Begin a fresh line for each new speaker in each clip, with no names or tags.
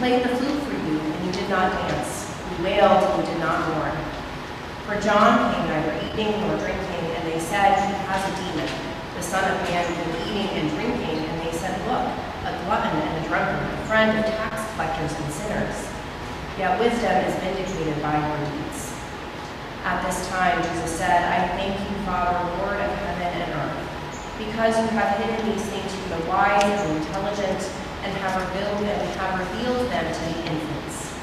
played the flute for you, and you did not dance. We wailed, and you did not mourn. For John came neither eating nor drinking, and they said, he has a demon. The Son of Man came eating and drinking, and they said, look, a glutton and a drunkard, a friend of tax collectors and sinners. Yet wisdom is vindicated by her deeds. At this time, Jesus said, I thank you, Father, Lord of heaven and earth, because you have hidden these things from the wise and intelligent, and have revealed them to the infants.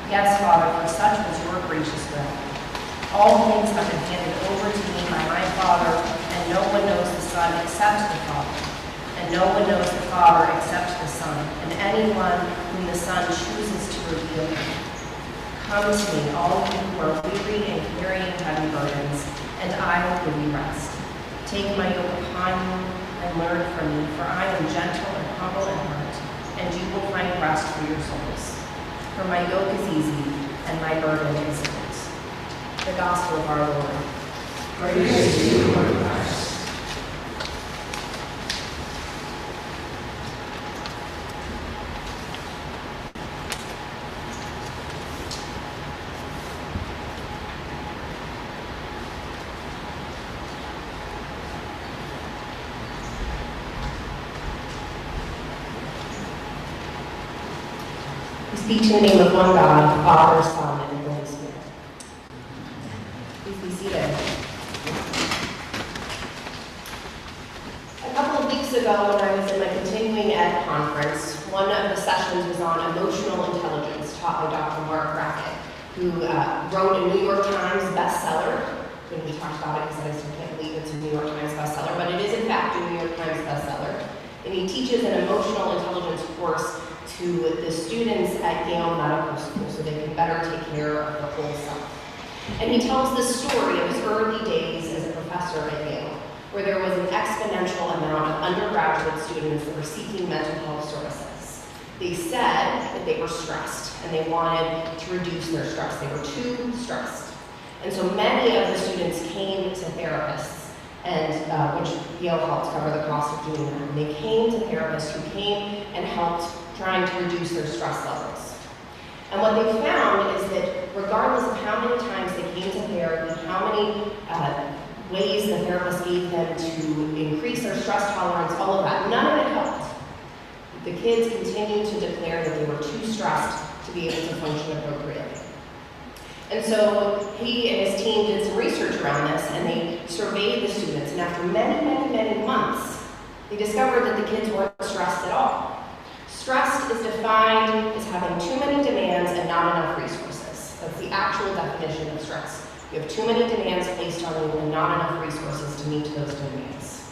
Yes, Father, for such was your gracious will. All things have been handed over to me by my Father, and no one knows the Son except the Father, and no one knows the Father except the Son, and anyone whom the Son chooses to reveal him. Come to me, all you who are weary and carrying heavy burdens, and I will give you rest. Take my yoke upon you and learn from me, for I am gentle and humble in heart, and you will find rest for your souls. For my yoke is easy, and my burden is light. The Gospel of our Lord.
Praise to you, Lord Christ.
We speak to the name of one God, Father, Son, and Holy Spirit. Please be seated. A couple of weeks ago, when I was in my continuing ed conference, one of the sessions was on emotional intelligence, taught by Dr. Mark Brackett, who wrote a New York Times bestseller. When we talked about it, because I still can't believe it's a New York Times bestseller, but it is in fact a New York Times bestseller. And he teaches an emotional intelligence course to the students at Yale Medical School so they can better take care of their whole self. And he tells the story of his early days as a professor at Yale, where there was an exponential amount of undergraduate students that were seeking mental health services. They said that they were stressed and they wanted to reduce their stress. They were too stressed. And so many of the students came to therapists, and which Yale helped cover the cost of doing that. And they came to therapists who came and helped trying to reduce their stress levels. And what they found is that regardless of how many times they came to therapy, how many ways the therapist gave them to increase their stress tolerance, all of that, none of it helped. The kids continued to declare that they were too stressed to be able to function appropriately. And so he and his team did some research around this, and they surveyed the students, and after many months, they discovered that the kids weren't stressed at all. Stress is defined as having too many demands and not enough resources. That's the actual definition of stress. You have too many demands placed on you and not enough resources to meet those demands.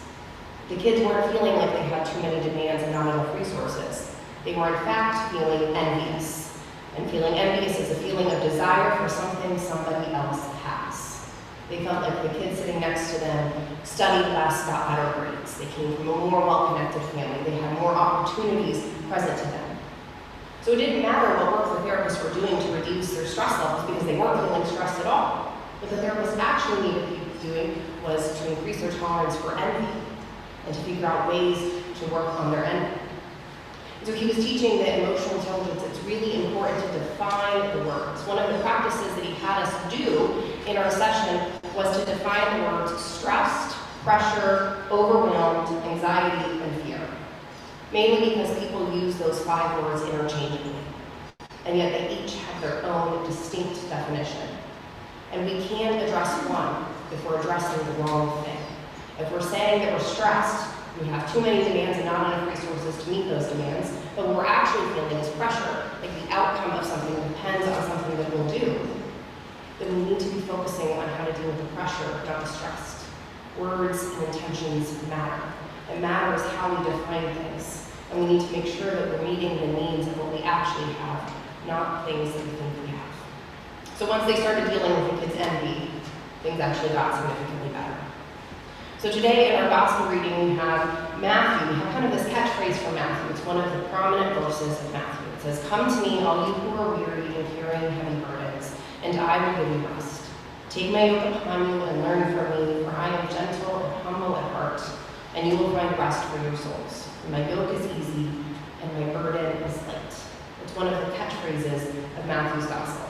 The kids weren't feeling like they had too many demands and not enough resources. They were in fact feeling envious. And feeling envious is a feeling of desire for something somebody else has. They felt like the kids sitting next to them studied less, got better grades. They came from a more well-connected family. They had more opportunities present to them. So it didn't matter what work the therapists were doing to reduce their stress levels because they weren't feeling stressed at all. What the therapists actually needed to be doing was to increase their tolerance for envy and to figure out ways to work on their envy. So he was teaching that emotional intelligence, it's really important to define the words. One of the practices that he had us do in our session was to define the words stressed, pressure, overwhelmed, anxiety, and fear. Mainly because people use those 5 words interchangeably. And yet they each have their own distinct definition. And we can't address one if we're addressing the wrong thing. If we're saying that we're stressed, we have too many demands and not enough resources to meet those demands, but what we're actually feeling is pressure, like the outcome of something that depends on something that we'll do, then we need to be focusing on how to deal with the pressure, not the stress. Words and intentions matter. It matters how we define things, and we need to make sure that we're meeting the needs of what we actually have, not things that we think we have. So once they started dealing with the kids' envy, things actually got significantly better. So today in our gospel reading, we have Matthew. We have kind of this catchphrase from Matthew. It's one of the prominent verses of Matthew. It says, "Come to me, all you who are weary and carrying heavy burdens, and I will give you rest. Take my yoke upon you and learn from me, for I am gentle and humble at heart, and you will find rest for your souls. For my yoke is easy, and my burden is light." It's one of the catchphrases of Matthew's gospel.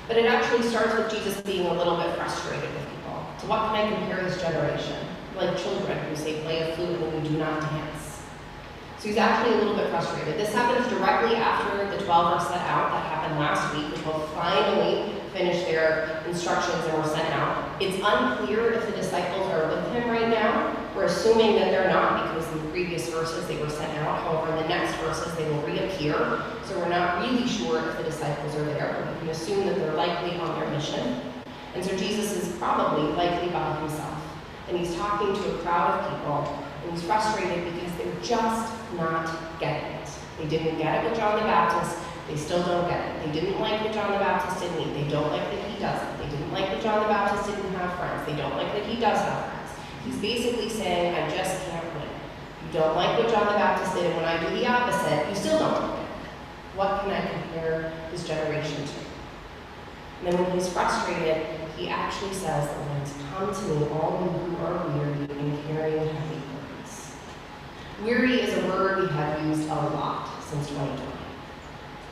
But it actually starts with Jesus being a little bit frustrated with people. To what can I compare this generation? Like children who say, play a flute when we do not dance. So he's actually a little bit frustrated. This happens directly after the 12 are sent out. That happened last week, which will finally finish their instructions and were sent out. It's unclear if the disciples are with him right now. We're assuming that they're not because in the previous verses they were sent out. However, in the next verses they will reappear. So we're not really sure if the disciples are there. But we can assume that they're likely on their mission. And so Jesus is probably likely by himself. And he's talking to a crowd of people. And he's frustrated because they're just not getting it. They didn't get it with John the Baptist. They still don't get it. They didn't like that John the Baptist didn't eat. They don't like that he doesn't. They didn't like that John the Baptist didn't have friends. They don't like that he does have friends. He's basically saying, I just can't win. You don't like what John the Baptist did, and when I do the opposite, you still don't like it. What can I compare this generation to? And then when he's frustrated, he actually says the lines, come to me, all you who are weary and carrying heavy burdens. Weary is a word we have used a lot since 2020.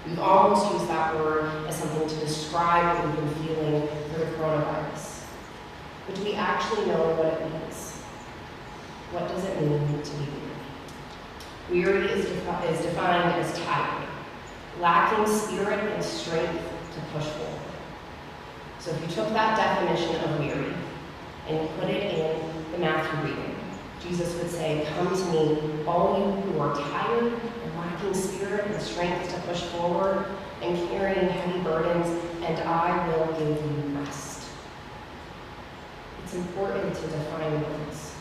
We've almost used that word as something to describe what we've been feeling for the coronavirus. But do we actually know what it means? What does it mean to be weary? Weary is defined as tired, lacking spirit and strength to push forward. So if you took that definition of weary and you put it in the Matthew reading, Jesus would say, come to me, all you who are tired and lacking spirit and strength to push forward and carrying heavy burdens, and I will give you rest. It's important to define words.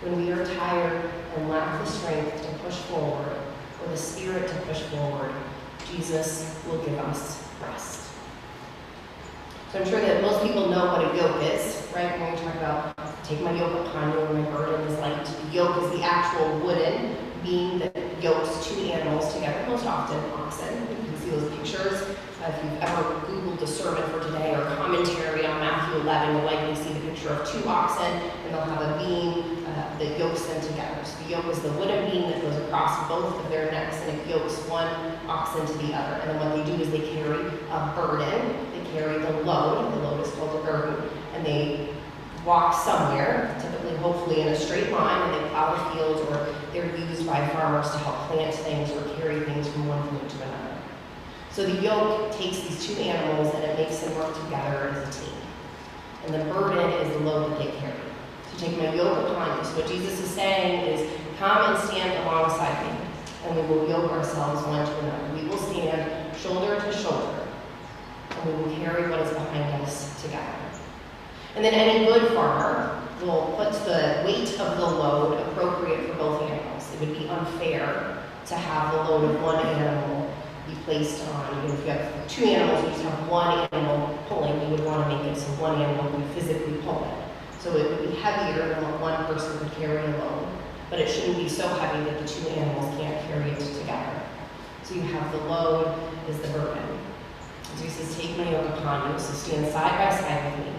When we are tired and lack the strength to push forward or the spirit to push forward, Jesus will give us rest. So I'm sure that most people know what a yoke is, right? When we talk about take my yoke upon you and my burden is light. The yoke is the actual wooden beam that yokes two animals together, most often oxen. You can see those pictures. If you've ever Googled the sermon for today or commentary on Matthew 11, you'll likely see the picture of two oxen, and they'll have a beam that yokes them together. So the yoke is the wooden beam that goes across both of their necks, and it yokes one oxen to the other. And then what they do is they carry a burden. They carry the load. The load is called a burden. And they walk somewhere, typically, hopefully in a straight line, and they plow the fields, or they're used by farmers to help plant things or carry things from one field to another. So the yoke takes these two animals and it makes them work together as a team. And the burden is the load that they carry. So take my yoke upon you. So what Jesus is saying is, come and stand alongside me, and we will yoke ourselves one to another. We will stand shoulder to shoulder, and we will carry what is behind us together. And then any good farmer will put the weight of the load appropriate for both animals. It would be unfair to have the load of one animal be placed on. If you have two animals, you just have one animal pulling, you would want to make it so one animal would physically pull it. So it would be heavier than what one person could carry alone. But it shouldn't be so heavy that the two animals can't carry it together. So you have the load is the burden. So he says, take my yoke upon you, so stand side by side with me.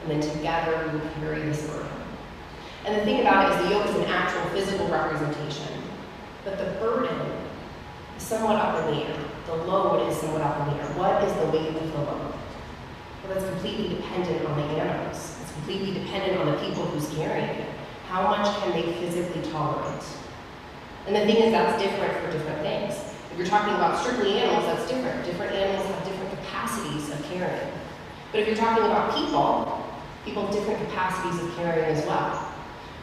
And then together we will carry this burden. And the thing about it is the yoke is an actual physical representation. But the burden is somewhat up in the air. The load is somewhat up in the air. What is the weight of the load? Well, that's completely dependent on the animals. It's completely dependent on the people who's carrying it. How much can they physically tolerate? And the thing is, that's different for different things. If you're talking about strictly animals, that's different. Different animals have different capacities of carrying. But if you're talking about people have different capacities of carrying as well.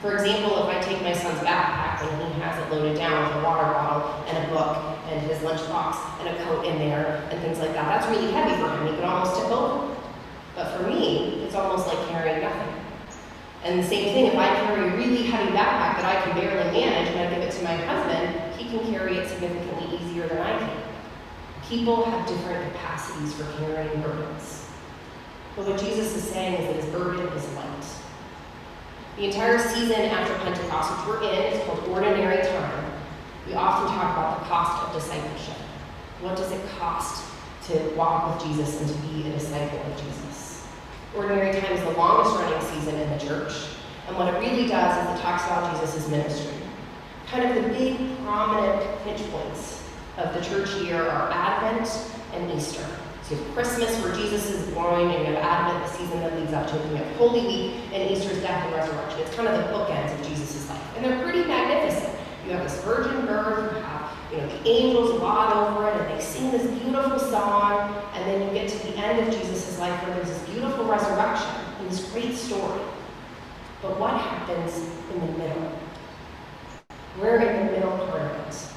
For example, if I take my son's backpack and he has it loaded down with a water bottle and a book and his lunchbox and a coat in there and things like that, that's really heavy for him. He could almost tip over. But for me, it's almost like carrying nothing. And the same thing, if I carry a really heavy backpack that I can barely manage and I give it to my husband, he can carry it significantly easier than I can. People have different capacities for carrying burdens. But what Jesus is saying is that his burden is light. The entire season after Pentecost, which we're in, is called Ordinary Time. We often talk about the cost of discipleship. What does it cost to walk with Jesus and to be a disciple of Jesus? Ordinary Time is the longest running season in the church. And what it really does is it talks about Jesus' ministry. Kind of the big prominent pinch points of the church year are Advent and Easter. So you have Christmas, where Jesus is born, and you have Advent, the season that leads up to it, and you have Holy Week and Easter's death and resurrection. It's kind of the bookends of Jesus' life. And they're pretty magnificent. You have this virgin birth, you have the angels laud over it, and they sing this beautiful song, and then you get to the end of Jesus' life where there's this beautiful resurrection and this great story. But what happens in the middle? We're in the middle part of it.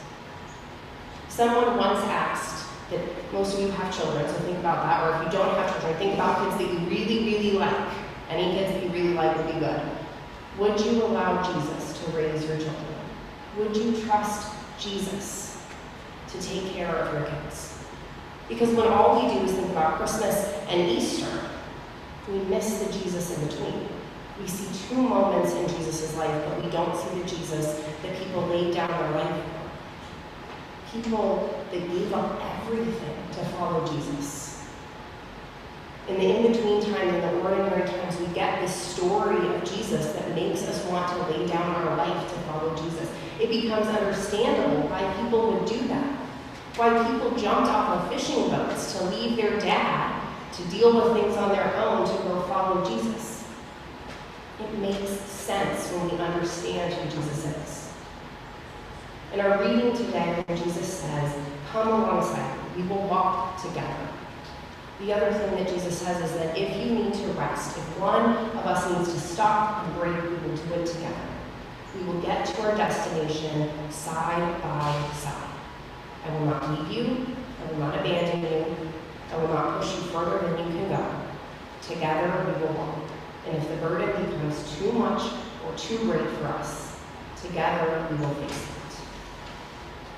Someone once asked, that most of you have children, so think about that, or if you don't have children, think about kids that you really, really like. Any kids that you really like would be good. Would you allow Jesus to raise your children? Would you trust Jesus to take care of your kids? Because when all we do is think about Christmas and Easter, we miss the Jesus in between. We see two moments in Jesus' life, but we don't see the Jesus that people laid down their life for. People that gave up everything to follow Jesus. In the in-between times, in the ordinary times, we get this story of Jesus that makes us want to lay down our life to follow Jesus. It becomes understandable why people would do that. Why people jumped off of fishing boats to leave their dad to deal with things on their own to go follow Jesus. It makes sense when we understand who Jesus is. In our reading today, when Jesus says, "Come alongside me, we will walk together." The other thing that Jesus says is that if you need to rest, if one of us needs to stop and break, we will do it together. We will get to our destination side by side. I will not leave you. I will not abandon you. I will not push you further than you can go. Together we will walk. And if the burden becomes too much or too great for us, together we will face it.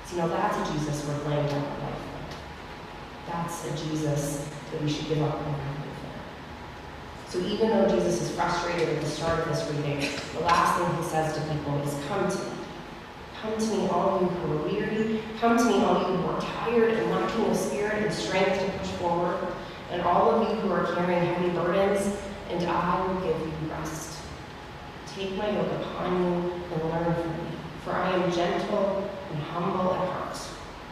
So, that's a Jesus we're laying down our life for. That's a Jesus that we should give up on for. So even though Jesus is frustrated at the start of this reading, the last thing he says to people is, "Come to me. Come to me, all you who are weary. Come to me, all you who are tired and lacking of spirit and strength to push forward. And all of you who are carrying heavy burdens, and I will give you rest. Take my yoke upon you and learn from me. For I am gentle and humble at heart,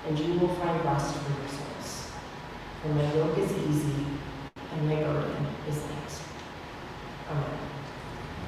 and you will find rest for your souls. For my yoke is easy, and my burden is light." Amen.